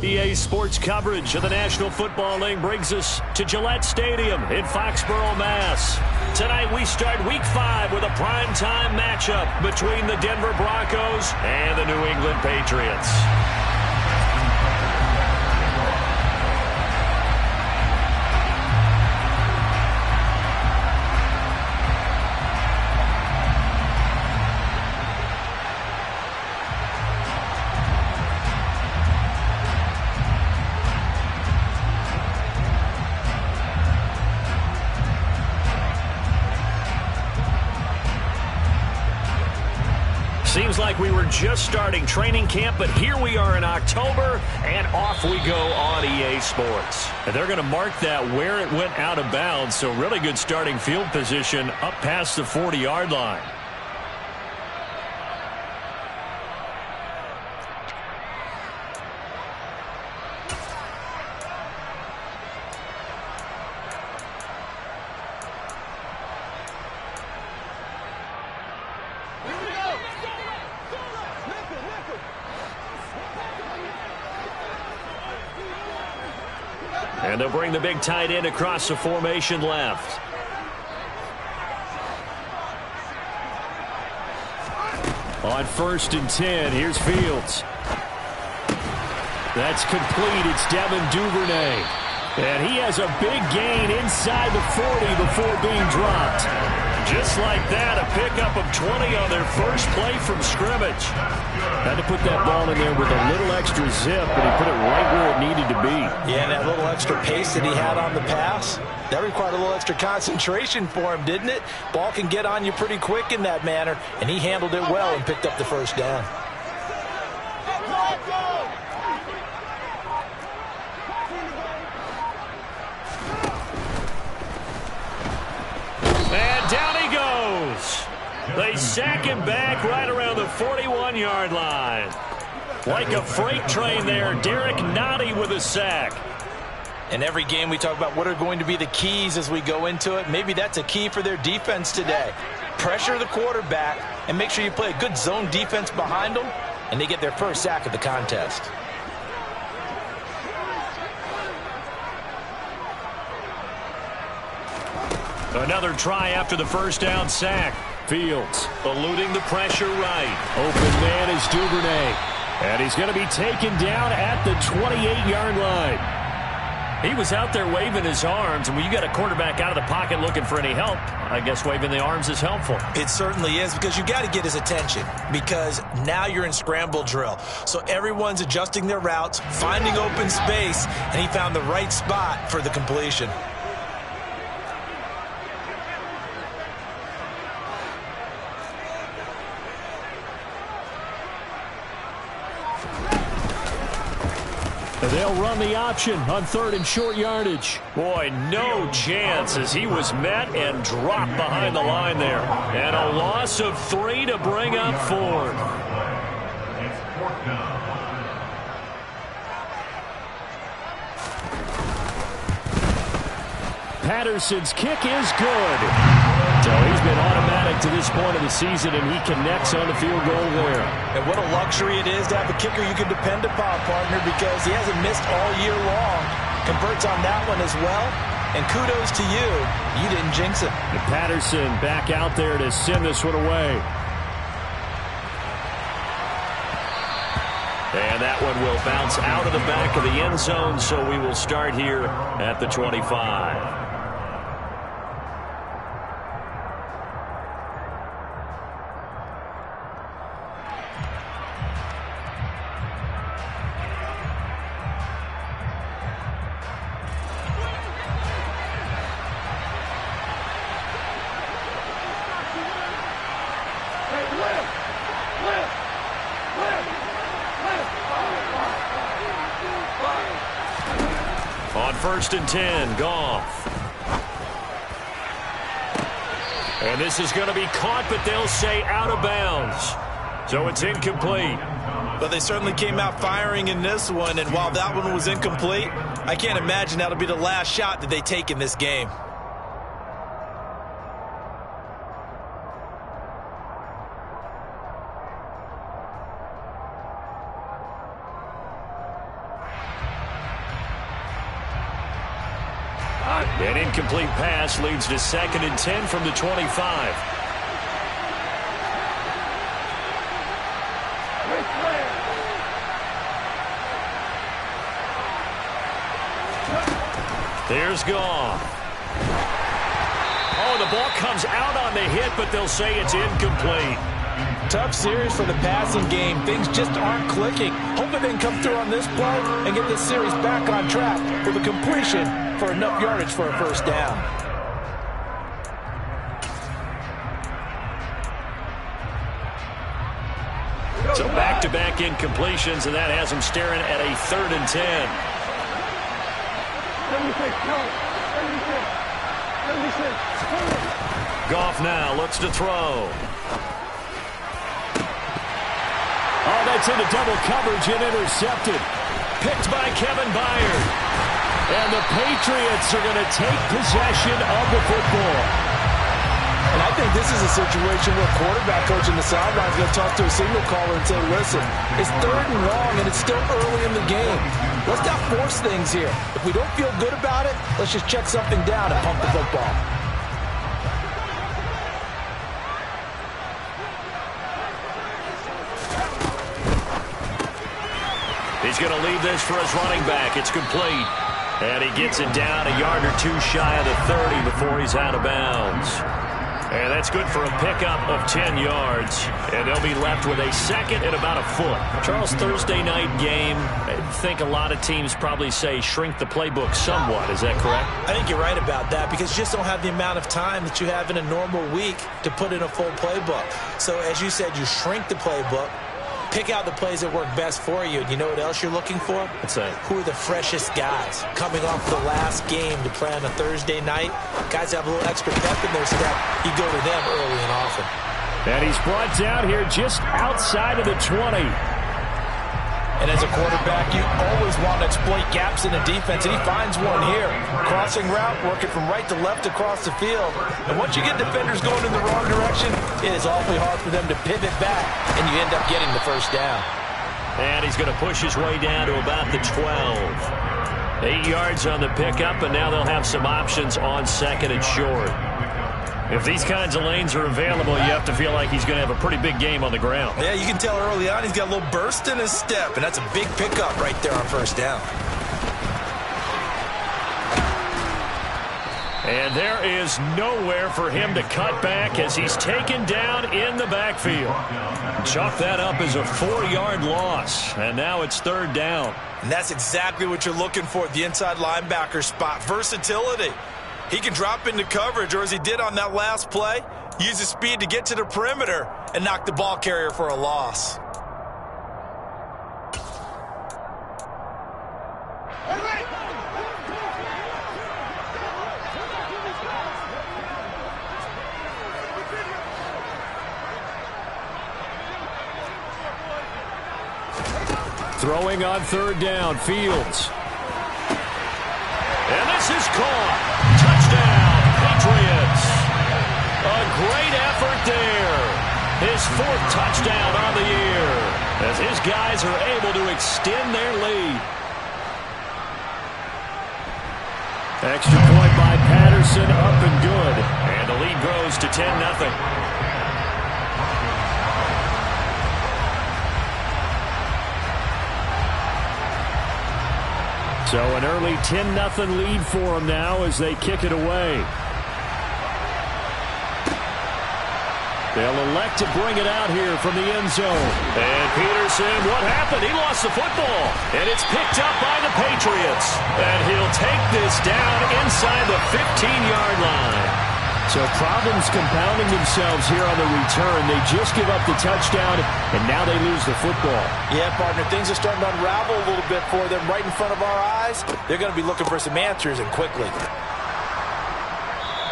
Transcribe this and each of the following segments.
EA Sports coverage of the National Football League brings us to Gillette Stadium in Foxborough, Mass. Tonight we start Week 5 with a primetime matchup between the Denver Broncos and the New England Patriots. Seems like we were just starting training camp, but here we are in October, and off we go on EA Sports. And they're going to mark that where it went out of bounds, so really good starting field position up past the 40-yard line. And they'll bring the big tight end across the formation left. On 1st and 10, here's Fields. That's complete. It's Devin Duvernay. And he has a big gain inside the 40 before being dropped. Just like that, a pickup of 20 on their first play from scrimmage. Had to put that ball in there with a little extra zip, but he put it right where it needed to be. Yeah, and that little extra pace that he had on the pass, that required a little extra concentration for him, didn't it? Ball can get on you pretty quick in that manner, and he handled it well and picked up the first down. And down he goes. They sack him back right around the 41-yard line. Like a freight train there, Derek Nottie with a sack. In every game we talk about what are going to be the keys as we go into it. Maybe that's a key for their defense today. Pressure the quarterback and make sure you play a good zone defense behind them, and they get their first sack of the contest. Another try after the first down sack. Fields eluding the pressure right. Open man is Duvernay. And he's going to be taken down at the 28-yard line. He was out there waving his arms, and when you got a quarterback out of the pocket looking for any help, I guess waving the arms is helpful. It certainly is, because you got to get his attention, because now you're in scramble drill. So everyone's adjusting their routes, finding open space, and he found the right spot for the completion. They'll run the option on 3rd and short yardage. Boy, no chance as he was met and dropped behind the line there. And a loss of 3 to bring up 4th. Patterson's kick is good. So he's been automatic to this point of the season, and he connects on the field goal there. And what a luxury it is to have a kicker you can depend upon, partner, because he hasn't missed all year long. Converts on that one as well. And kudos to you. You didn't jinx it. And Patterson back out there to send this one away. And that one will bounce out of the back of the end zone, so we will start here at the 25. On 1st and 10, Goff. And this is going to be caught, but they'll say out of bounds. So it's incomplete. But they certainly came out firing in this one, and while that one was incomplete, I can't imagine that'll be the last shot that they take in this game. An incomplete pass leads to 2nd and 10 from the 25. There's Goff. Oh, the ball comes out on the hit, but they'll say it's incomplete. Tough series for the passing game. Things just aren't clicking. Hoping they can come through on this play and get this series back on track with a completion for enough yardage for a first down. So back-to-back incompletions, and that has them staring at a 3rd and 10. Goff now looks to throw. Oh, that's into double coverage and intercepted. Picked by Kevin Byard. And the Patriots are going to take possession of the football. And I think this is a situation where quarterback coach in the sideline is going to talk to a signal caller and say, listen, it's 3rd and long and it's still early in the game. Let's not force things here. If we don't feel good about it, let's just check something down and pump the football. He's going to leave this for his running back. It's complete. And he gets it down a yard or two shy of the 30 before he's out of bounds. And that's good for a pickup of 10 yards. And they'll be left with a 2nd and about a foot. Charles, Thursday night game, I think a lot of teams probably say shrink the playbook somewhat. Is that correct? I think you're right about that because you just don't have the amount of time that you have in a normal week to put in a full playbook. So as you said, you shrink the playbook. Pick out the plays that work best for you. And you know what else you're looking for? What's that? Who are the freshest guys coming off the last game to play on a Thursday night? Guys have a little extra pep in their step. You go to them early and often. And he's brought down here just outside of the 20. And as a quarterback, you always want to exploit gaps in the defense, and he finds one here. Crossing route, working from right to left across the field. And once you get defenders going in the wrong direction, it is awfully hard for them to pivot back, and you end up getting the first down. And he's going to push his way down to about the 12. 8 yards on the pickup, and now they'll have some options on 2nd and short. If these kinds of lanes are available, you have to feel like he's going to have a pretty big game on the ground. Yeah, you can tell early on he's got a little burst in his step, and that's a big pickup right there on first down. And there is nowhere for him to cut back as he's taken down in the backfield. Chalk that up as a 4-yard loss, and now it's 3rd down. And that's exactly what you're looking for at the inside linebacker spot, versatility. He can drop into coverage, or as he did on that last play, use his speed to get to the perimeter and knock the ball carrier for a loss. Throwing on 3rd down, Fields. And this is caught. Touchdown, Patriots. A great effort there. His 4th touchdown on the year as his guys are able to extend their lead. Extra point by Patterson, up and good. And the lead grows to 10-0. So an early 10-0 lead for them now as they kick it away. They'll elect to bring it out here from the end zone. And Peterson, what happened? He lost the football. And it's picked up by the Patriots. And he'll take this down inside the 15-yard line. So problems compounding themselves here on the return. They just give up the touchdown, and now they lose the football. Yeah, partner, things are starting to unravel a little bit for them right in front of our eyes. They're going to be looking for some answers, and quickly.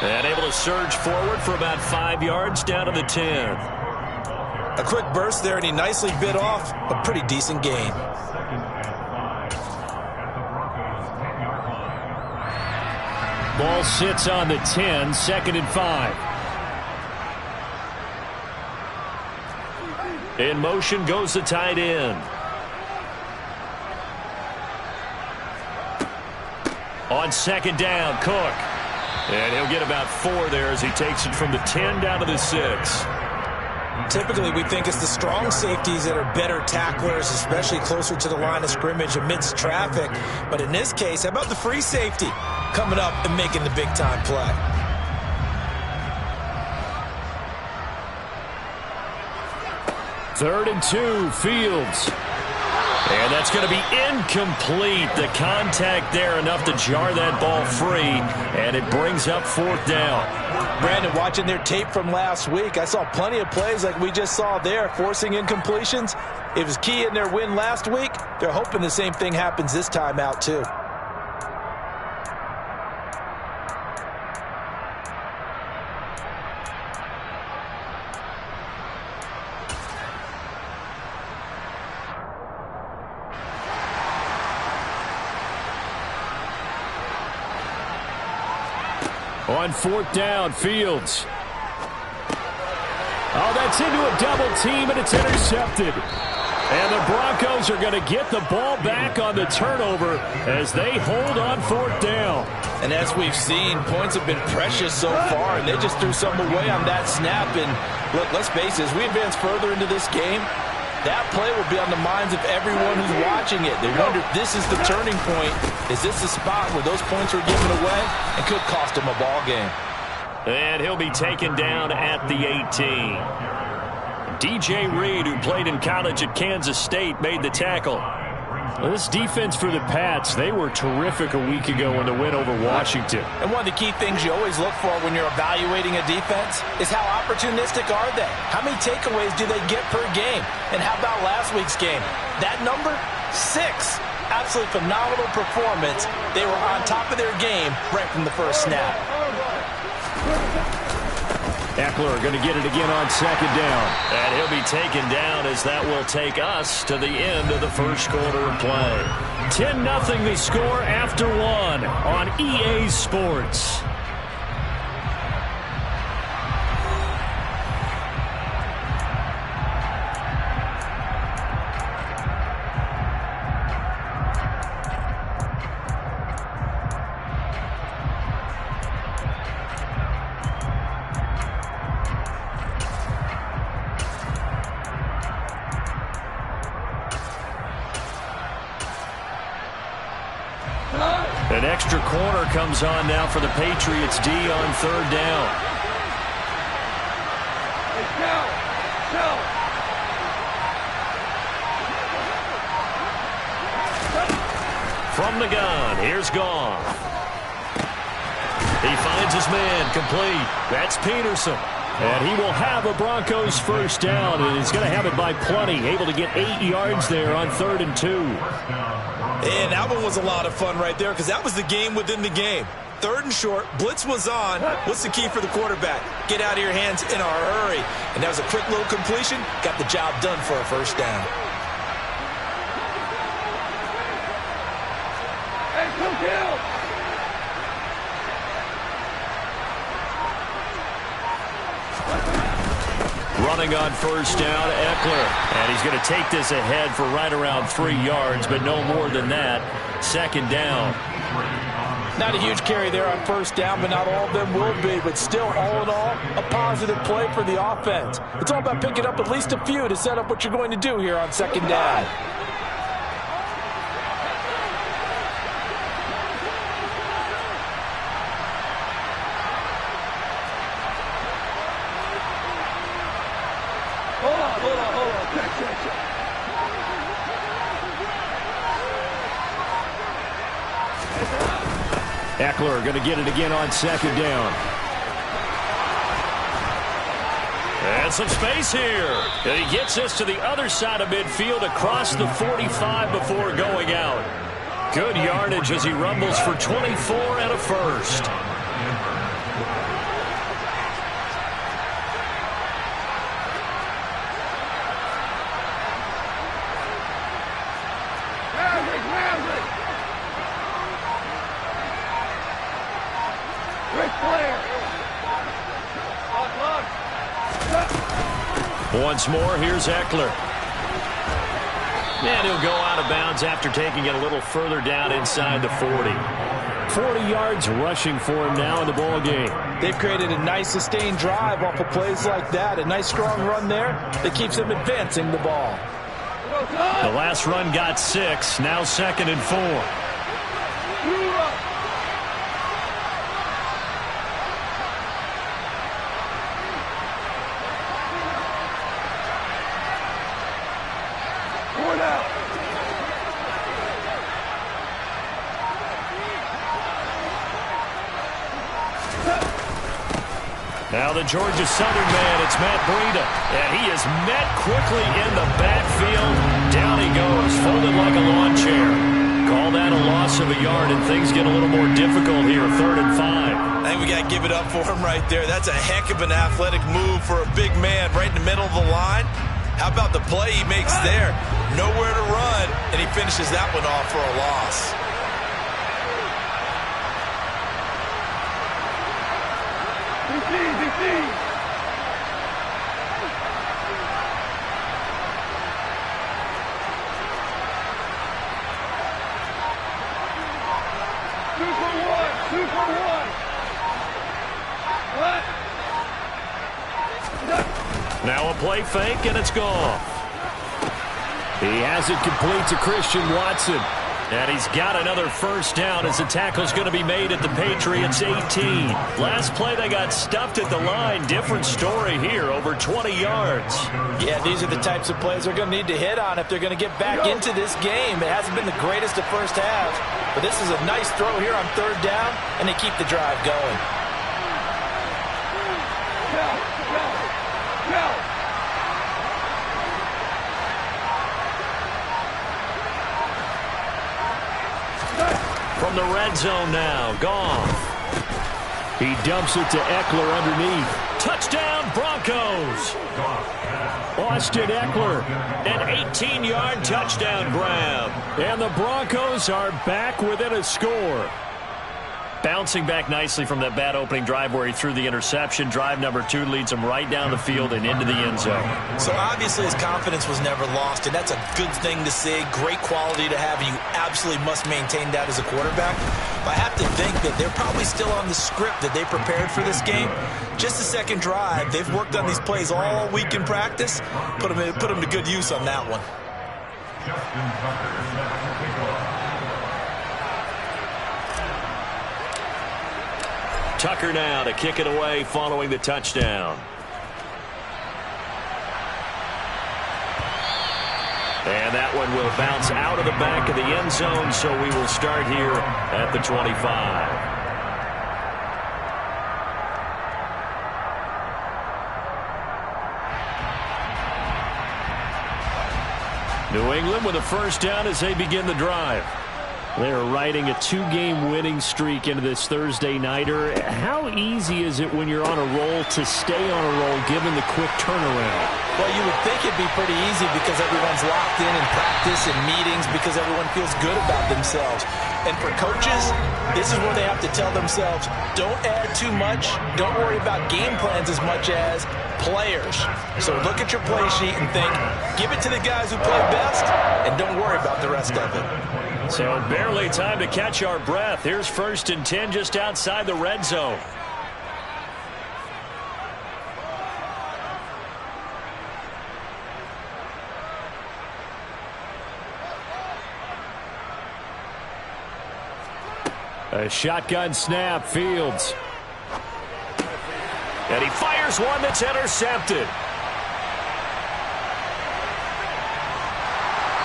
And able to surge forward for about 5 yards down to the 10. A quick burst there, and he nicely bit off a pretty decent gain. Ball sits on the 10, 2nd and 5. In motion goes the tight end. On second down, Cook. And he'll get about 4 there as he takes it from the 10 down to the 6. Typically, we think it's the strong safeties that are better tacklers, especially closer to the line of scrimmage amidst traffic. But in this case, how about the free safety coming up and making the big-time play? Third and 2, Fields. And that's going to be incomplete. The contact there enough to jar that ball free, and it brings up 4th down. Brandon, watching their tape from last week, I saw plenty of plays like we just saw there, forcing incompletions. It was key in their win last week. They're hoping the same thing happens this time out, too. On 4th down, Fields. Oh, that's into a double team, and it's intercepted. And the Broncos are going to get the ball back on the turnover as they hold on 4th down. And as we've seen, points have been precious so far, and they just threw some away on that snap. And look, let's face it, as we advance further into this game, that play will be on the minds of everyone who's watching it. They wonder if this is the turning point. Is this the spot where those points are given away and could cost them a ball game? And he'll be taken down at the 18. DJ Reed, who played in college at Kansas State, made the tackle. Well, this defense for the Pats, they were terrific a week ago in the win over Washington. And one of the key things you always look for when you're evaluating a defense is how opportunistic are they? How many takeaways do they get per game? And how about last week's game? That number? 6. Absolutely phenomenal performance. They were on top of their game right from the first snap. Eckler going to get it again on second down. And he'll be taken down as that will take us to the end of the first quarter of play. 10-0 the score after 1 on EA Sports. An extra corner comes on now for the Patriots D on 3rd down. From the gun, here's Goff. He finds his man, complete. That's Peterson. And he will have a Broncos first down, and he's going to have it by plenty. Able to get 8 yards there on 3rd and 2. And that one was a lot of fun right there because that was the game within the game. 3rd and short, blitz was on. What's the key for the quarterback? Get out of your hands in a hurry. And that was a quick little completion. Got the job done for a first down. Hey, come kill! Running on first down, Eckler. And he's going to take this ahead for right around 3 yards, but no more than that. Second down. Not a huge carry there on first down, but not all of them will be. But still, all in all, a positive play for the offense. It's all about picking up at least a few to set up what you're going to do here on second down. Eckler going to get it again on second down. And some space here. And he gets us to the other side of midfield across the 45 before going out. Good yardage as he rumbles for 24 and a first. Once more, here's Eckler. And he'll go out of bounds after taking it a little further down inside the 40. 40 yards rushing for him now in the ball game. They've created a nice sustained drive off of plays like that. A nice strong run there that keeps them advancing the ball. The last run got 6. Now 2nd and 4. Now the Georgia Southern man, it's Matt Breida. And he is met quickly in the backfield. Down he goes, folded like a lawn chair. Call that a loss of a yard, and things get a little more difficult here, 3rd and 5. I think we got to give it up for him right there. That's a heck of an athletic move for a big man right in the middle of the line. How about the play he makes there? Nowhere to run, and he finishes that one off for a loss. Now a play fake, and it's gone. He has it complete to Christian Watson. And he's got another first down as the tackle's going to be made at the Patriots 18. Last play they got stuffed at the line. Different story here, over 20 yards. Yeah, these are the types of plays they're going to need to hit on if they're going to get back into this game. It hasn't been the greatest of first halves, but this is a nice throw here on 3rd down, and they keep the drive going. From the red zone now, Goff. He dumps it to Eckler underneath. Touchdown, Broncos. Austin Eckler, an 18-yard touchdown grab. And the Broncos are back within a score. Bouncing back nicely from that bad opening drive where he threw the interception. Drive number 2 leads him right down the field and into the end zone. So obviously his confidence was never lost, and that's a good thing to see. Great quality to have, and you absolutely must maintain that as a quarterback. But I have to think that they're probably still on the script that they prepared for this game. Just the second drive. They've worked on these plays all week in practice. Put them to good use on that one. Tucker now to kick it away following the touchdown. And that one will bounce out of the back of the end zone, so we will start here at the 25. New England with a first down as they begin the drive. They're riding a 2-game winning streak into this Thursday nighter. How easy is it when you're on a roll to stay on a roll given the quick turnaround? Well, you would think it'd be pretty easy because everyone's locked in practice and meetings because everyone feels good about themselves. And for coaches, this is where they have to tell themselves, don't add too much, don't worry about game plans as much as players. So look at your play sheet and think, give it to the guys who play best, and don't worry about the rest of it. So barely time to catch our breath. Here's 1st and 10 just outside the red zone. A shotgun snap, Fields. And he fires one that's intercepted.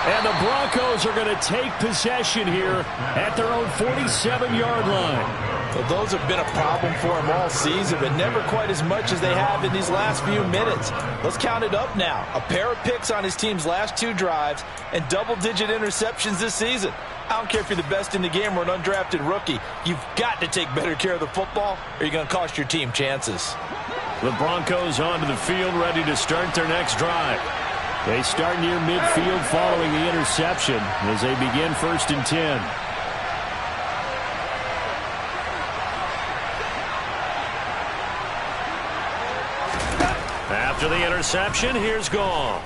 And the Broncos are going to take possession here at their own 47-yard line. Well, those have been a problem for him all season, but never quite as much as they have in these last few minutes. Let's count it up now. A pair of picks on his team's last 2 drives and double-digit interceptions this season. I don't care if you're the best in the game or an undrafted rookie. You've got to take better care of the football or you're going to cost your team chances. The Broncos onto the field ready to start their next drive. They start near midfield following the interception as they begin 1st and 10. After the interception, here's Goff.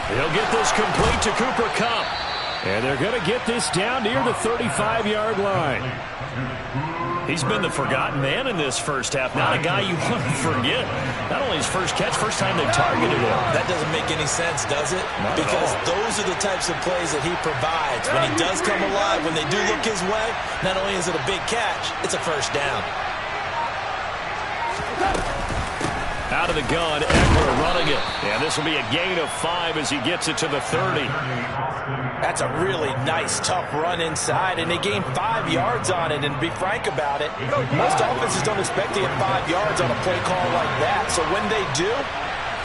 He'll get this complete to Cooper Kupp. And they're going to get this down near the 35-yard line. He's been the forgotten man in this first half. Not a guy you want to forget. Not only his first catch, first time they targeted him. That doesn't make any sense, does it? Because those are the types of plays that he provides. When he does come alive, when they do look his way, not only is it a big catch, it's a first down. Out of the gun, Ekeler running it. And this will be a gain of 5 as he gets it to the 30. That's a really nice, tough run inside, and they gained 5 yards on it. And to be frank about it, most offenses don't expect to get 5 yards on a play call like that. So when they do,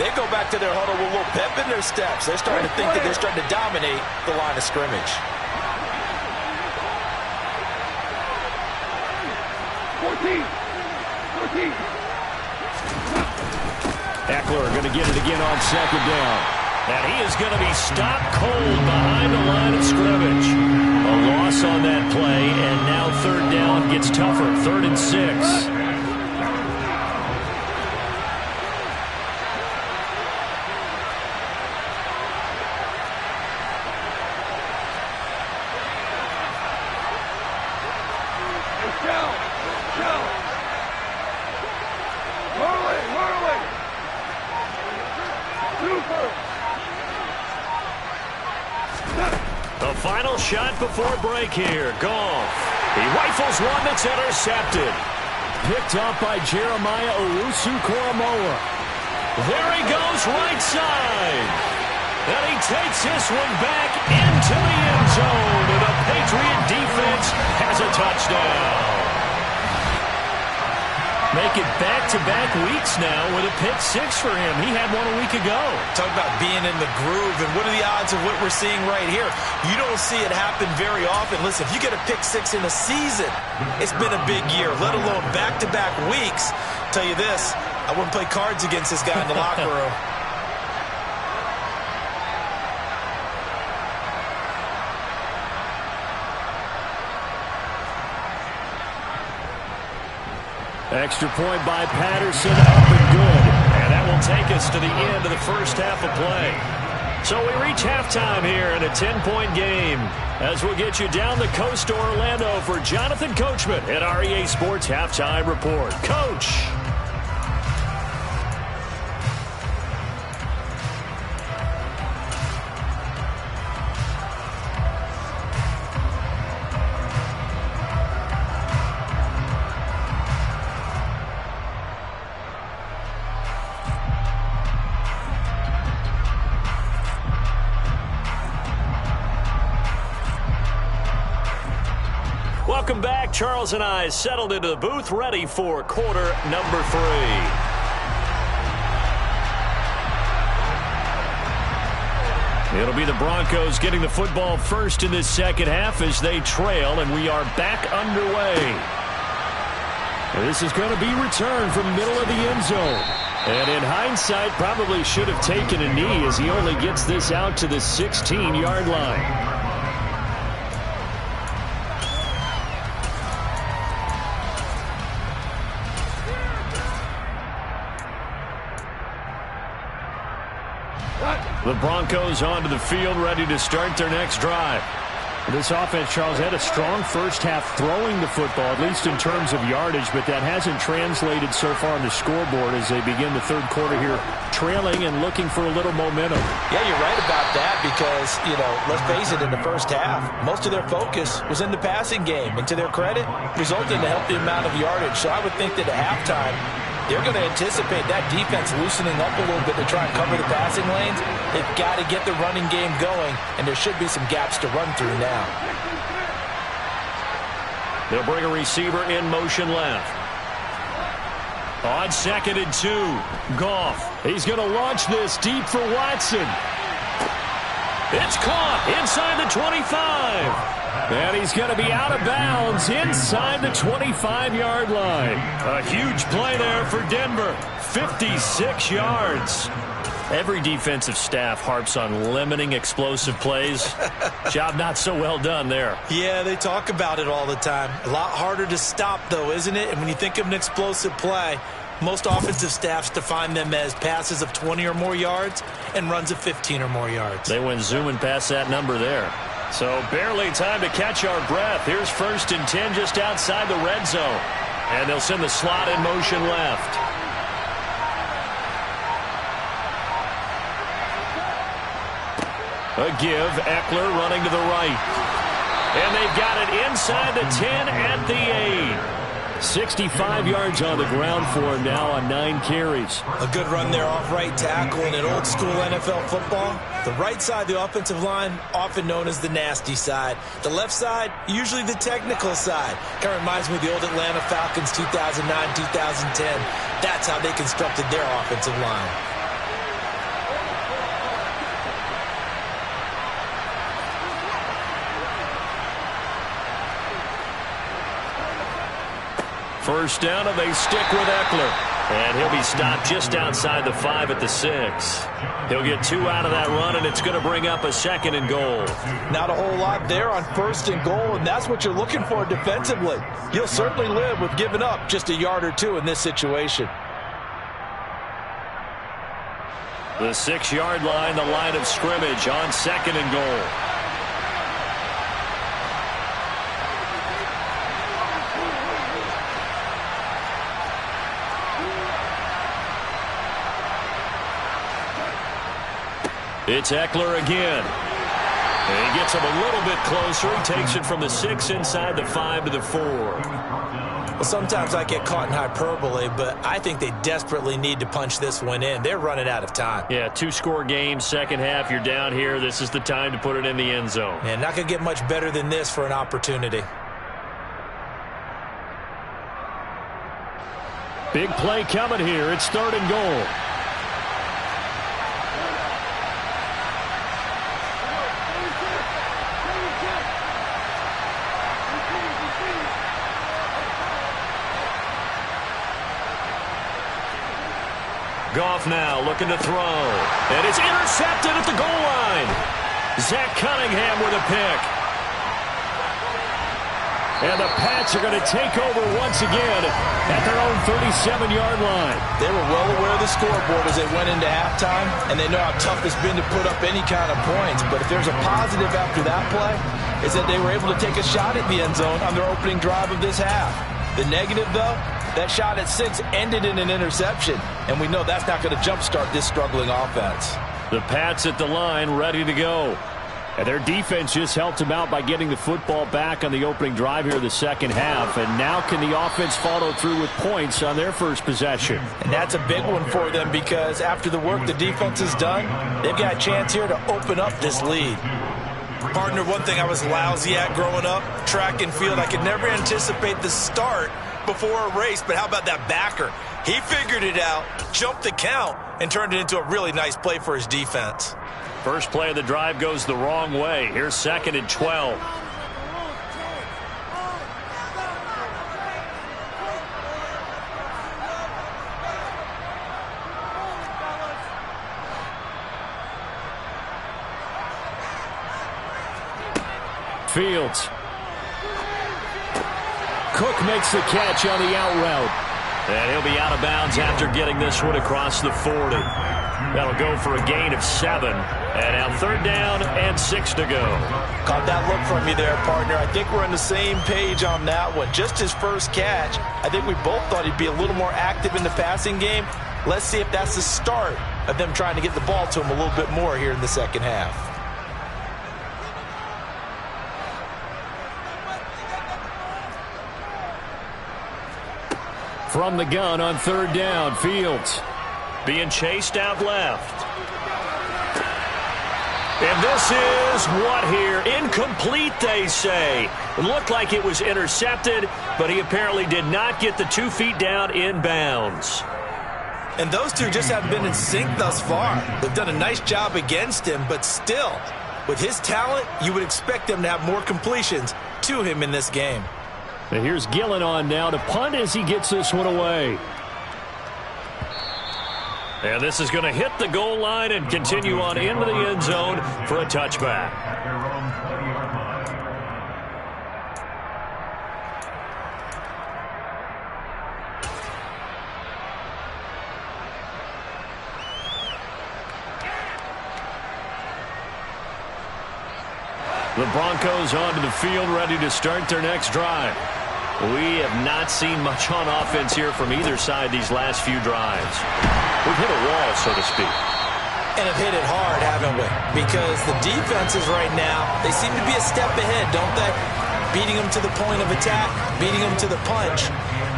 they go back to their huddle with a little pep in their steps. They're starting to think that they're starting to dominate the line of scrimmage. 14. Ekeler going to get it again on second down. And he is going to be stopped cold behind the line of scrimmage. A loss on that play, and now third down gets tougher. 3rd and 6. The final shot before break here. Goff. He rifles one that's intercepted. Picked up by Jeremiah Owusu-Koramoah. There he goes, right side. And he takes this one back into the end zone. And the Patriot defense has a touchdown. Make it back-to-back weeks now with a pick 6 for him. He had one a week ago. Talk about being in the groove, and what are the odds of what we're seeing right here? You don't see it happen very often. Listen, if you get a pick 6 in a season, it's been a big year, let alone back-to-back weeks. Tell you this, I wouldn't play cards against this guy in the locker room. Extra point by Patterson, up and good. And that will take us to the end of the first half of play. So we reach halftime here in a 10-point game as we'll get you down the coast to Orlando for Jonathan Coachman at REA Sports Halftime Report. Coach. Welcome back. Charles and I settled into the booth, ready for quarter number 3. It'll be the Broncos getting the football first in this second half as they trail, and we are back underway. This is going to be returned from middle of the end zone. And in hindsight, probably should have taken a knee as he only gets this out to the 16-yard line. The Broncos onto the field, ready to start their next drive. This offense, Charles, had a strong first half throwing the football, at least in terms of yardage, but that hasn't translated so far on the scoreboard as they begin the third quarter here, trailing and looking for a little momentum. Yeah, you're right about that because, let's face it, in the first half, most of their focus was in the passing game. And to their credit, resulted in a healthy amount of yardage. So I would think that at halftime, they're going to anticipate that defense loosening up a little bit to try and cover the passing lanes. They've got to get the running game going, and there should be some gaps to run through now. They'll bring a receiver in motion left. On 2nd and 2, Goff. He's going to launch this deep for Watson. It's caught inside the 25. And he's going to be out of bounds inside the 25-yard line. A huge play there for Denver. 56 yards. Every defensive staff harps on limiting explosive plays. Job not so well done there. Yeah, they talk about it all the time. A lot harder to stop, though, isn't it? And when you think of an explosive play, most offensive staffs define them as passes of 20 or more yards and runs of 15 or more yards. They went zooming past that number there. So barely time to catch our breath. Here's 1st and 10 just outside the red zone. And they'll send the slot in motion left. A give, Eckler running to the right. And they've got it inside the 10 at the 8. 65 yards on the ground for him now on 9 carries. A good run there off right tackle. In an old school NFL football, the right side of the offensive line, often known as the nasty side. The left side, usually the technical side. Kind of reminds me of the old Atlanta Falcons 2009, 2010. That's how they constructed their offensive line. First down, and they stick with Eckler. And he'll be stopped just outside the 5 at the 6. He'll get 2 out of that run, and it's going to bring up a 2nd and goal. Not a whole lot there on 1st and goal, and that's what you're looking for defensively. You'll certainly live with giving up just a yard or 2 in this situation. The 6-yard line, the line of scrimmage on 2nd and goal. It's Eckler again. And he gets him a little bit closer. He takes it from the 6 inside the 5 to the 4. Well, sometimes I get caught in hyperbole, but I think they desperately need to punch this one in. They're running out of time. Yeah, 2-score game, second half. You're down here. This is the time to put it in the end zone. And not going to get much better than this for an opportunity. Big play coming here. It's 3rd and goal. Goff now looking to throw. And it's intercepted at the goal line. Zach Cunningham with a pick. And the Pats are going to take over once again at their own 37-yard line. They were well aware of the scoreboard as they went into halftime, and they know how tough it's been to put up any kind of points. But if there's a positive after that play, is that they were able to take a shot at the end zone on their opening drive of this half. The negative, though, that shot at 6 ended in an interception, and we know that's not going to jumpstart this struggling offense. The Pats at the line ready to go. And their defense just helped them out by getting the football back on the opening drive here in the second half. And now can the offense follow through with points on their first possession? And that's a big one for them because after the work the defense has done, they've got a chance here to open up this lead. Partner, one thing I was lousy at growing up, track and field, I could never anticipate the start before a race, but how about that backer? He figured it out, jumped the count, and turned it into a really nice play for his defense. First play of the drive goes the wrong way. Here's 2nd and 12. Fields. Cook makes the catch on the out route. And he'll be out of bounds after getting this one across the 40. That'll go for a gain of 7. And now 3rd down and 6 to go. Caught that look from you there, partner. I think we're on the same page on that one. Just his first catch. I think we both thought he'd be a little more active in the passing game. Let's see if that's the start of them trying to get the ball to him a little bit more here in the second half. From the gun on 3rd down, Fields being chased out left. And this is what here? Incomplete, they say. It looked like it was intercepted, but he apparently did not get the 2 feet down in bounds. And those two just haven't been in sync thus far. They've done a nice job against him, but still, with his talent, you would expect them to have more completions to him in this game. And here's Gillen on now to punt as he gets this one away. And this is going to hit the goal line and continue on into the end zone for a touchback. The Broncos onto the field, ready to start their next drive. We have not seen much on offense here from either side these last few drives. We've hit a wall, so to speak. And have hit it hard, haven't we? Because the defenses right now, they seem to be a step ahead, don't they? Beating them to the point of attack, beating them to the punch.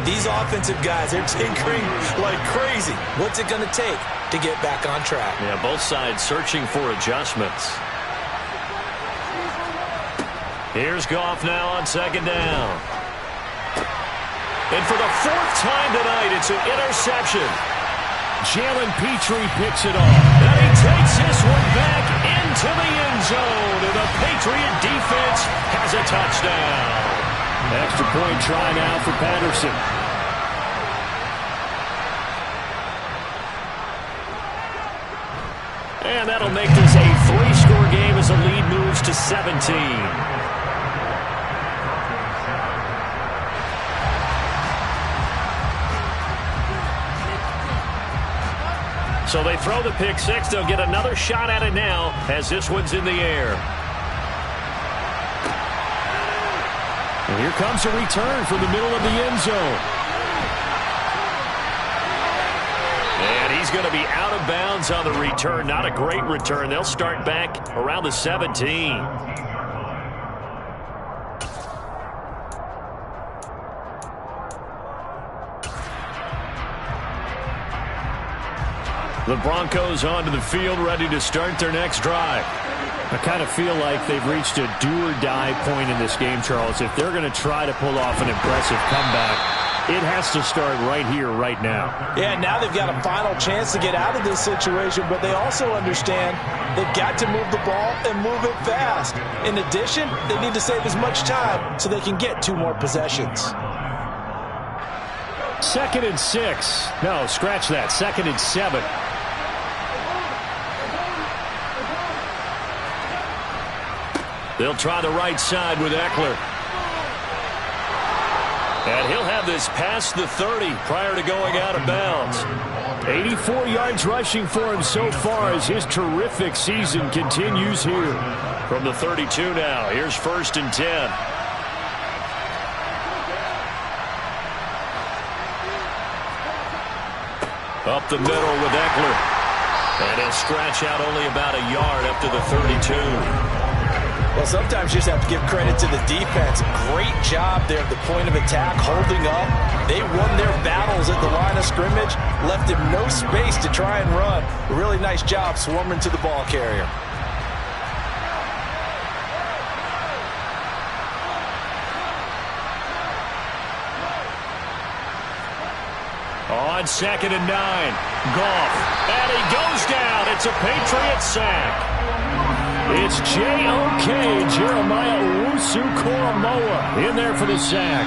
These offensive guys, they're tinkering like crazy. What's it going to take to get back on track? Yeah, both sides searching for adjustments. Here's Goff now on second down. And for the fourth time tonight, it's an interception. Jalen Petrie picks it off. And he takes this one back into the end zone. And the Patriot defense has a touchdown. Extra point try now for Patterson. And that'll make this a 3-score game as the lead moves to 17. So they throw the pick six. They'll get another shot at it now as this one's in the air. And here comes a return from the middle of the end zone. And he's going to be out of bounds on the return. Not a great return. They'll start back around the 17. The Broncos onto the field, ready to start their next drive. I kind of feel like they've reached a do-or-die point in this game, Charles. If they're going to try to pull off an impressive comeback, it has to start right here, right now. Yeah, now they've got a final chance to get out of this situation, but they also understand they've got to move the ball and move it fast. In addition, they need to save as much time so they can get 2 more possessions. 2nd and 6. No, scratch that. 2nd and 7. They'll try the right side with Eckler. And he'll have this past the 30 prior to going out of bounds. 84 yards rushing for him so far as his terrific season continues here. From the 32 now, here's 1st and 10. Up the middle with Eckler. And he'll scratch out only about a yard up to the 32. Well, sometimes you just have to give credit to the defense. Great job there at the point of attack, holding up. They won their battles at the line of scrimmage, left him no space to try and run. A really nice job swarming to the ball carrier. On 2nd and 9, Goff. And he goes down. It's a Patriot sack. It's J.O.K. Jeremiah Owusu-Koramoah in there for the sack.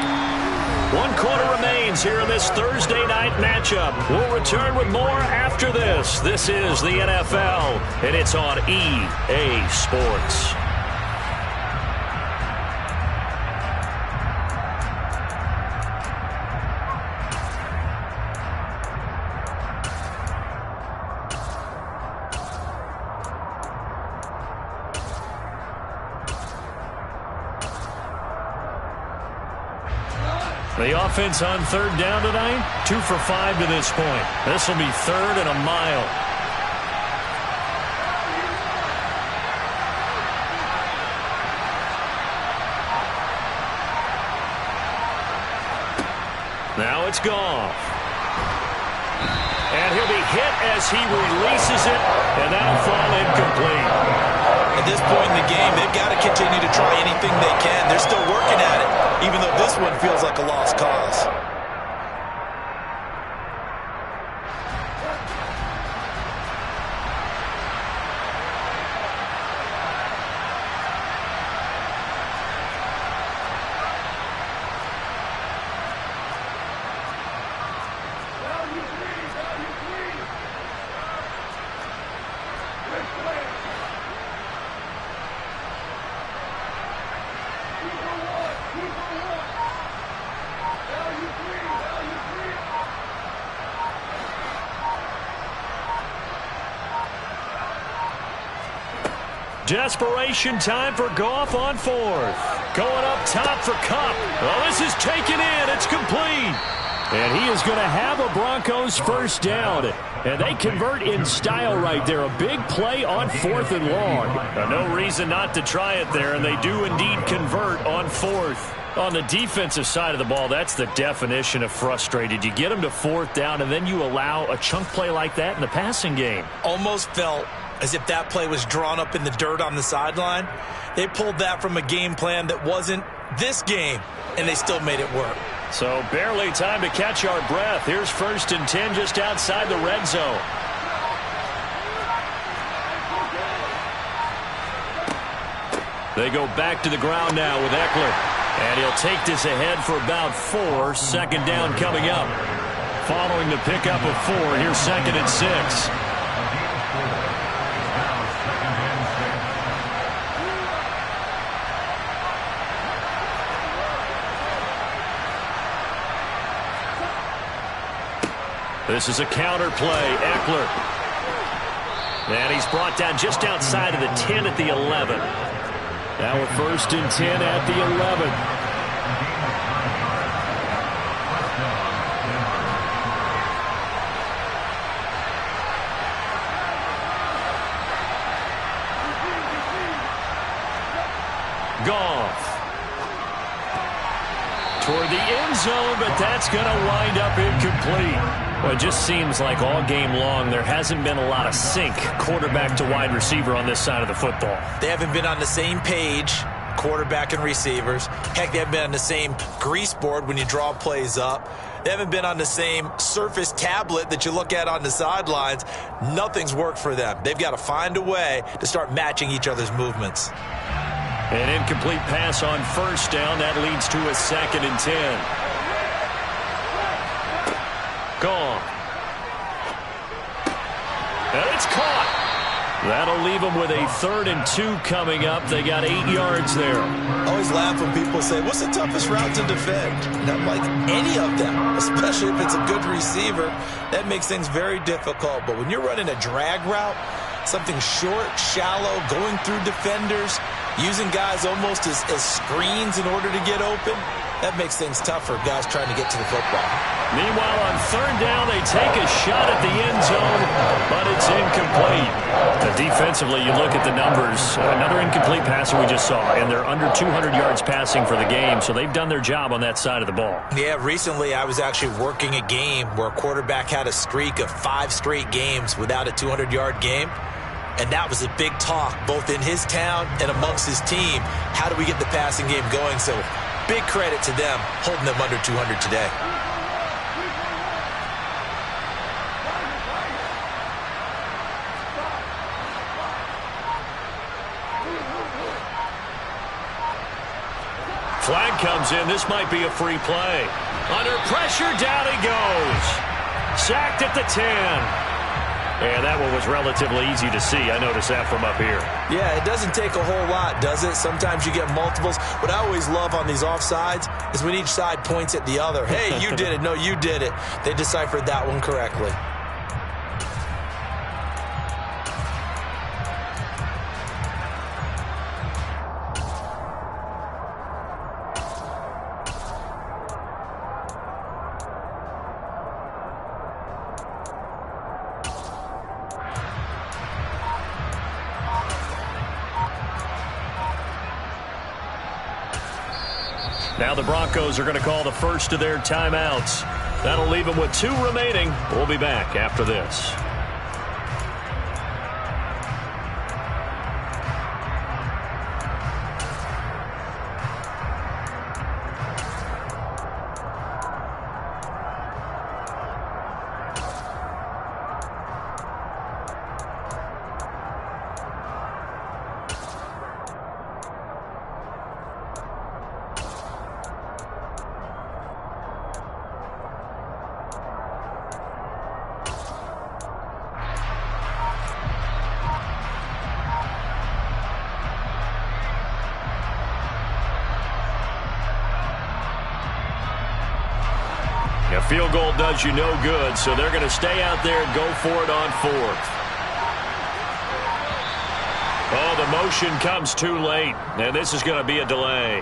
1 quarter remains here in this Thursday night matchup. We'll return with more after this. This is the NFL, and it's on EA Sports. The offense on 3rd down tonight, 2 for 5 to this point. This will be 3rd and a mile. Now it's Goff. And he'll be hit as he releases it, and that'll fall incomplete. At this point in the game, they've got to continue to try anything they can. They're still working at it, even though this one feels like a lost cause. Desperation time for Goff on fourth. Going up top for Kupp. Well, this is taken in. It's complete. And he is going to have a Broncos first down. And they convert in style right there. A big play on 4th and long. Now, no reason not to try it there, and they do indeed convert on 4th. On the defensive side of the ball, that's the definition of frustrated. You get them to 4th down, and then you allow a chunk play like that in the passing game. Almost felt as if that play was drawn up in the dirt on the sideline. They pulled that from a game plan that wasn't this game, and they still made it work. So barely time to catch our breath. Here's 1st and 10 just outside the red zone. They go back to the ground now with Eckler. And he'll take this ahead for about 4. 2nd down coming up. Following the pickup of 4, here's 2nd and 6. This is a counter play. Eckler. And he's brought down just outside of the 10 at the 11. Now we're 1st and 10 at the 11. Goff. Toward the end zone, but that's going to wind up incomplete. Well, it just seems like all game long there hasn't been a lot of sync quarterback to wide receiver on this side of the football. They haven't been on the same page, quarterback and receivers. Heck, they haven't been on the same grease board when you draw plays up. They haven't been on the same Surface tablet that you look at on the sidelines. Nothing's worked for them. They've got to find a way to start matching each other's movements. An incomplete pass on 1st down. That leads to a 2nd and 10. Gone. And it's caught. That'll leave them with a 3rd and 2 coming up. They got 8 yards there. I always laugh when people say, what's the toughest route to defend? And I'm like, any of them, especially if it's a good receiver. That makes things very difficult. But when you're running a drag route, something short, shallow, going through defenders, using guys almost as screens in order to get open, that makes things tough for guys trying to get to the football. Meanwhile, on 3rd down, they take a shot at the end zone, but it's incomplete. Defensively, you look at the numbers. Another incomplete passer we just saw, and they're under 200 yards passing for the game, so they've done their job on that side of the ball. Yeah, recently I was actually working a game where a quarterback had a streak of 5 straight games without a 200-yard game. And that was a big talk, both in his town and amongst his team. How do we get the passing game going? So big credit to them, holding them under 200 today. Flag comes in. This might be a free play. Under pressure, down he goes. Sacked at the 10. And that one was relatively easy to see. I noticed that from up here. Yeah, it doesn't take a whole lot, does it? Sometimes you get multiples. What I always love on these offsides is when each side points at the other. Hey, you did it. No, you did it. They deciphered that one correctly. Now the Broncos are going to call the first of their timeouts. That'll leave them with 2 remaining. We'll be back after this. A field goal does you no good, so they're going to stay out there and go for it on 4th. Oh, the motion comes too late, and this is going to be a delay.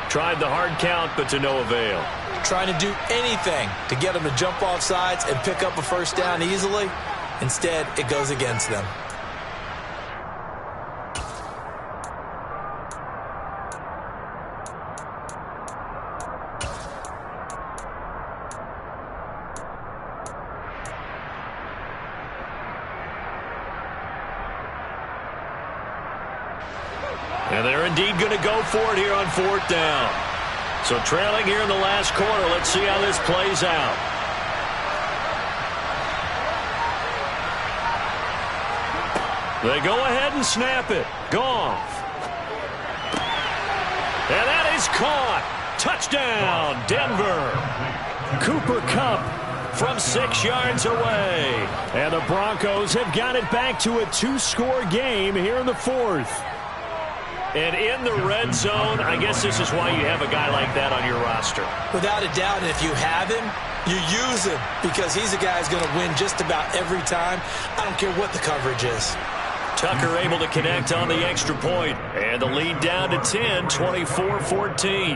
Tried the hard count, but to no avail. Trying to do anything to get them to jump off sides and pick up a first down easily. Instead, it goes against them. And they're indeed going to go for it here on fourth down. So trailing here in the last quarter. Let's see how this plays out. They go ahead and snap it. Goff. And that is caught. Touchdown, Denver. Cooper Kupp from 6 yards away. And the Broncos have got it back to a 2-score game here in the fourth. And in the red zone, I guess this is why you have a guy like that on your roster. Without a doubt, and if you have him, you use him because he's a guy who's going to win just about every time. I don't care what the coverage is. Tucker able to connect on the extra point. And the lead down to 10, 24-14.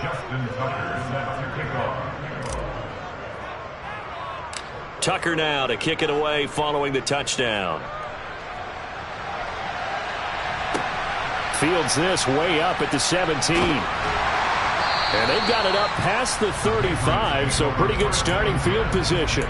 Justin Tucker set to kick off. Tucker now to kick it away following the touchdown. Fields this way up at the 17. And they've got it up past the 35, so pretty good starting field position.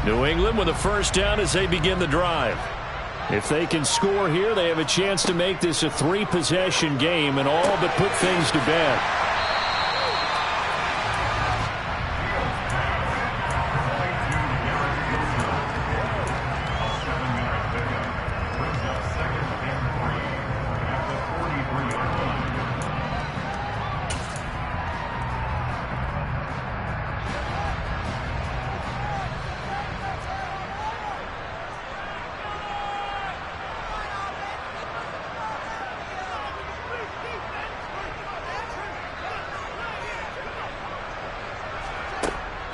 New England with a first down as they begin the drive. If they can score here, they have a chance to make this a 3-possession game and all but put things to bed.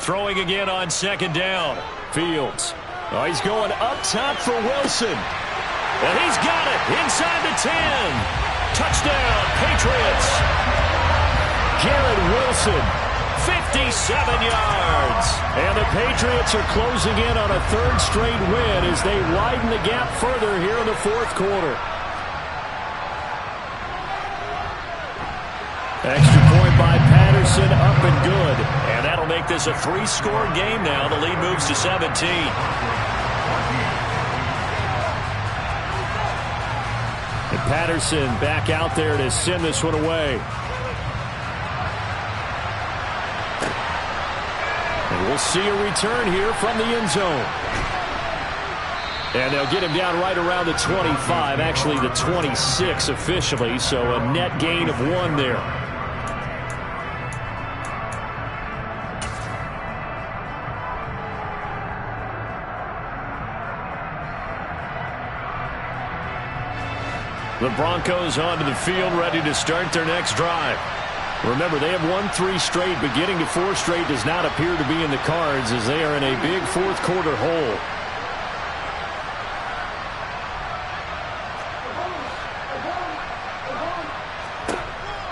Throwing again on second down. Fields. Oh, he's going up top for Wilson. And he's got it inside the 10. Touchdown, Patriots. Garrett Wilson, 57 yards. And the Patriots are closing in on a third straight win as they widen the gap further here in the fourth quarter. Extra point by Patterson, up and good. And that'll make this a 3-score game now. The lead moves to 17. And Patterson back out there to send this one away. And we'll see a return here from the end zone. And they'll get him down right around the 25, actually the 26 officially, so a net gain of 1 there. The Broncos onto the field, ready to start their next drive. Remember, they have won 3 straight, but getting to 4 straight does not appear to be in the cards as they are in a big fourth quarter hole.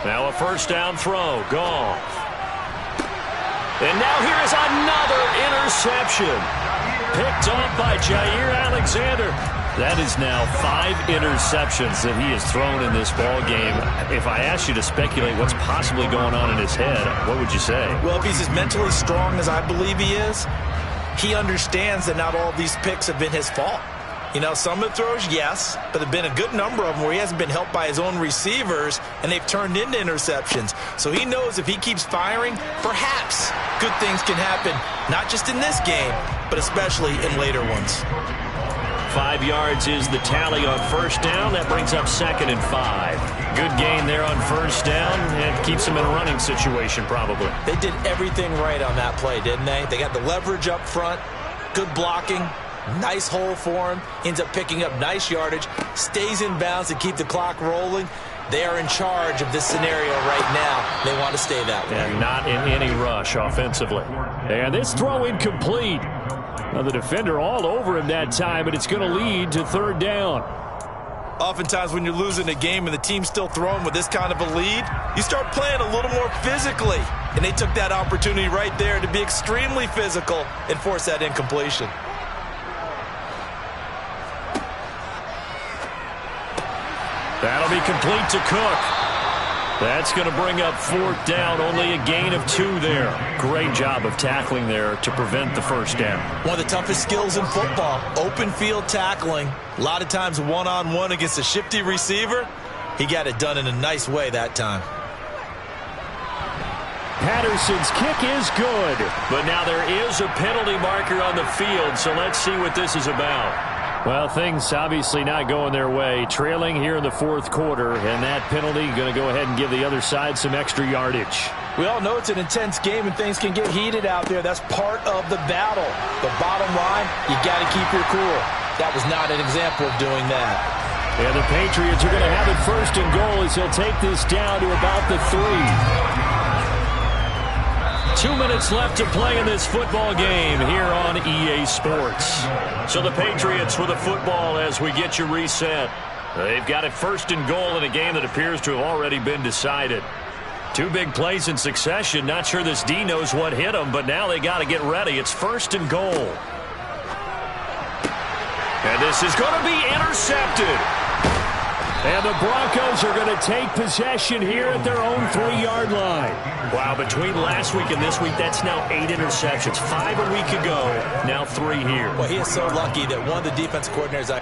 Now a first down throw. Goff. And now here is another interception. Picked off by Jair Alexander. That is now 5 interceptions that he has thrown in this ball game. If I asked you to speculate what's possibly going on in his head, what would you say? Well, if he's as mentally strong as I believe he is, he understands that not all of these picks have been his fault. You know, some of the throws, yes, but there have been a good number of them where he hasn't been helped by his own receivers, and they've turned into interceptions. So he knows if he keeps firing, perhaps good things can happen, not just in this game, but especially in later ones. 5 yards is the tally on first down. That brings up 2nd and 5. Good gain there on first down and keeps them in a running situation probably. They did everything right on that play, didn't they? They got the leverage up front, good blocking, nice hole for him, ends up picking up nice yardage, stays in bounds to keep the clock rolling. They are in charge of this scenario right now. They want to stay that way. And not in any rush offensively. And this throw incomplete. Well, the defender all over him that time, and it's going to lead to 3rd down. Oftentimes when you're losing a game and the team's still throwing with this kind of a lead, you start playing a little more physically. And they took that opportunity right there to be extremely physical and force that incompletion. That'll be complete to Cook. That's going to bring up 4th down. Only a gain of 2 there. Great job of tackling there to prevent the first down. One of the toughest skills in football, open field tackling. A lot of times one-on-one against a shifty receiver. He got it done in a nice way that time. Patterson's kick is good, but now there is a penalty marker on the field, so let's see what this is about. Well, things obviously not going their way. Trailing here in the 4th quarter, and that penalty going to go ahead and give the other side some extra yardage. We all know it's an intense game and things can get heated out there. That's part of the battle. The bottom line, you got to keep your cool. That was not an example of doing that. And the Patriots are going to have it 1st and goal as he'll take this down to about the 3. 2 minutes left to play in this football game here on EA Sports. So the Patriots with a football as we get you reset. They've got it 1st and goal in a game that appears to have already been decided. 2 big plays in succession. Not sure this D knows what hit them, but now they got to get ready. It's 1st and goal. And this is going to be intercepted. And the Broncos are going to take possession here at their own 3-yard line. Wow, between last week and this week, that's now 8 interceptions. 5 a week ago, now 3 here. Well, he is so lucky that one of the defensive coordinators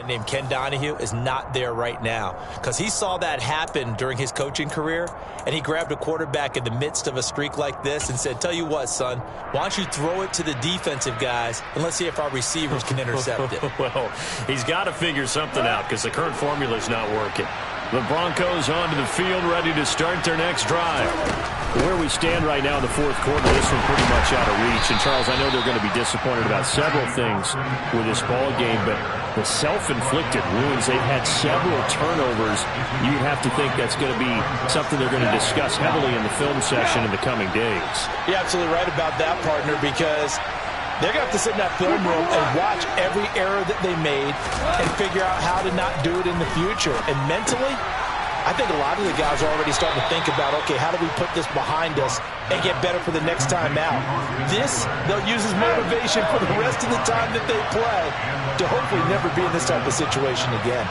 named Ken Donahue is not there right now because he saw that happen during his coaching career, and he grabbed a quarterback in the midst of a streak like this and said, tell you what, son, why don't you throw it to the defensive guys and let's see if our receivers can intercept it. Well, he's got to figure something out because the current formula is not working. The Broncos onto the field, ready to start their next drive. Where we stand right now in the 4th quarter, this one pretty much out of reach. And, Charles, I know they're going to be disappointed about several things with this ball game, but the self-inflicted wounds, they've had several turnovers. You'd have to think that's going to be something they're going to discuss heavily in the film session in the coming days. You're absolutely right about that, partner, because they're going to have to sit in that film room and watch every error that they made and figure out how to not do it in the future. And mentally, I think a lot of the guys are already starting to think about, okay, how do we put this behind us and get better for the next time out? This, they'll use as motivation for the rest of the time that they play to hopefully never be in this type of situation again.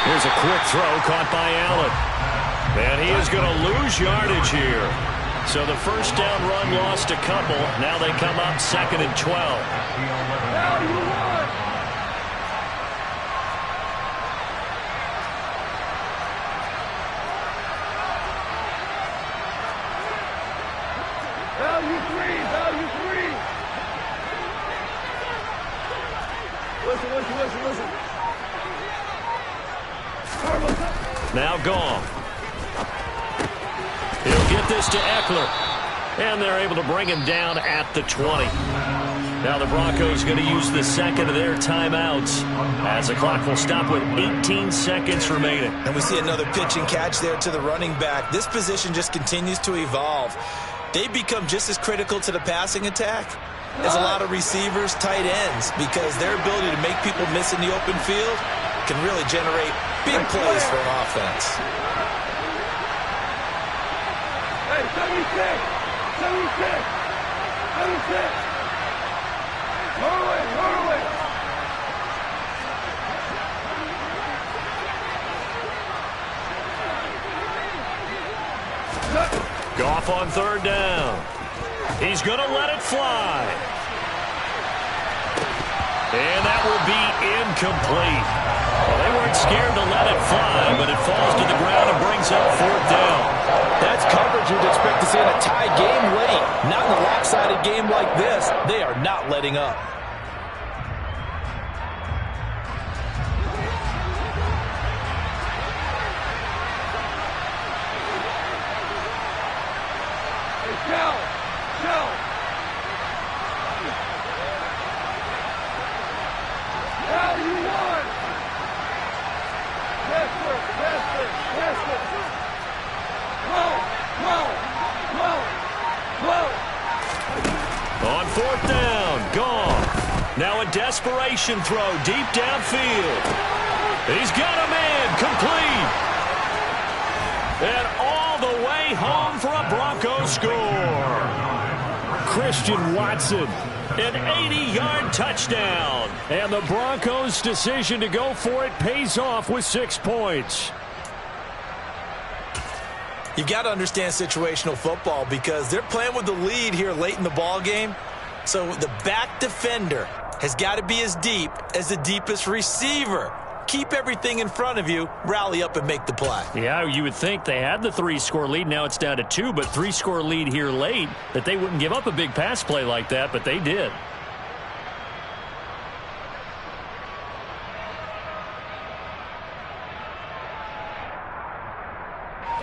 Here's a quick throw caught by Allen. And he is going to lose yardage here. So the first down run lost a couple. Now they come up 2nd and 12. Listen. Now gone. He'll get this to Eckler. And they're able to bring him down at the 20. Now the Broncos going to use the second of their timeouts as the clock will stop with 18 seconds remaining. And we see another pitch and catch there to the running back. This position just continues to evolve. They become just as critical to the passing attack as a lot of receivers, tight ends, because their ability to make people miss in the open field can really generate big plays for an offense. Hey, 76! 76! 76! Totally! Goff on third down. He's going to let it fly. And that will be incomplete. Well, they weren't scared to let it fly, but it falls to the ground and brings up fourth down. That's coverage you'd expect to see in a tie game late. Not in a lopsided game like this. They are not letting up. On fourth down, Goff. Now a desperation throw deep downfield. He's got a man, complete. And all the way home for a Broncos score. Christian Watson, an 80-yard touchdown. And the Broncos' decision to go for it pays off with 6 points. You've got to understand situational football because they're playing with the lead here late in the ball game. So the back defender has got to be as deep as the deepest receiver. Keep everything in front of you, rally up and make the play. Yeah, you would think they had the 3-score lead. Now it's down to 2, but 3-score lead here late, that they wouldn't give up a big pass play like that, but they did.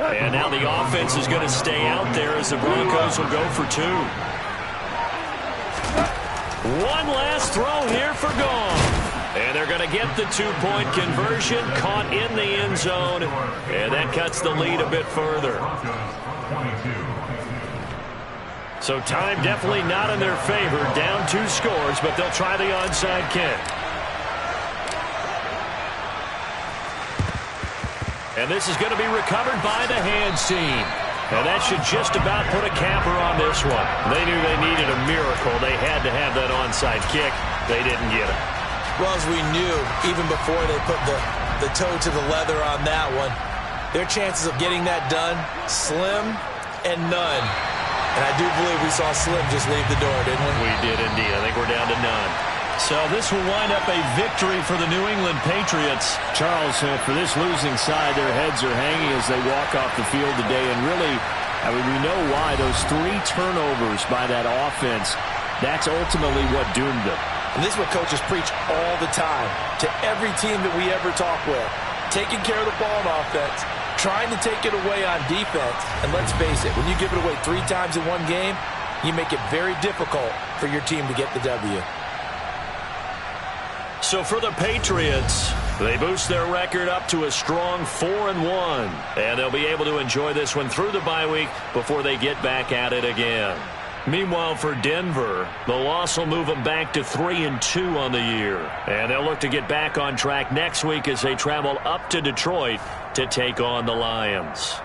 And now the offense is going to stay out there as the Broncos will go for 2. One last throw here for Goff. And they're going to get the 2-point conversion, caught in the end zone. And that cuts the lead a bit further. So time definitely not in their favor. Down 2 scores, but they'll try the onside kick. And this is going to be recovered by the hands team. And that should just about put a capper on this one. They knew they needed a miracle. They had to have that onside kick. They didn't get it. Well, as we knew, even before they put the toe to the leather on that one, their chances of getting that done, slim and none. And I do believe we saw Slim just leave the door, didn't we? We did indeed. I think we're down to none. So this will wind up a victory for the New England Patriots. Charles, for this losing side, their heads are hanging as they walk off the field today. And really, I mean, we know why. Those 3 turnovers by that offense, that's ultimately what doomed them. And this is what coaches preach all the time to every team that we ever talk with. Taking care of the ball on offense, trying to take it away on defense. And let's face it, when you give it away 3 times in one game, you make it very difficult for your team to get the W. So for the Patriots, they boost their record up to a strong 4-1. And they'll be able to enjoy this one through the bye week before they get back at it again. Meanwhile, for Denver, the loss will move them back to 3-2 on the year. And they'll look to get back on track next week as they travel up to Detroit to take on the Lions.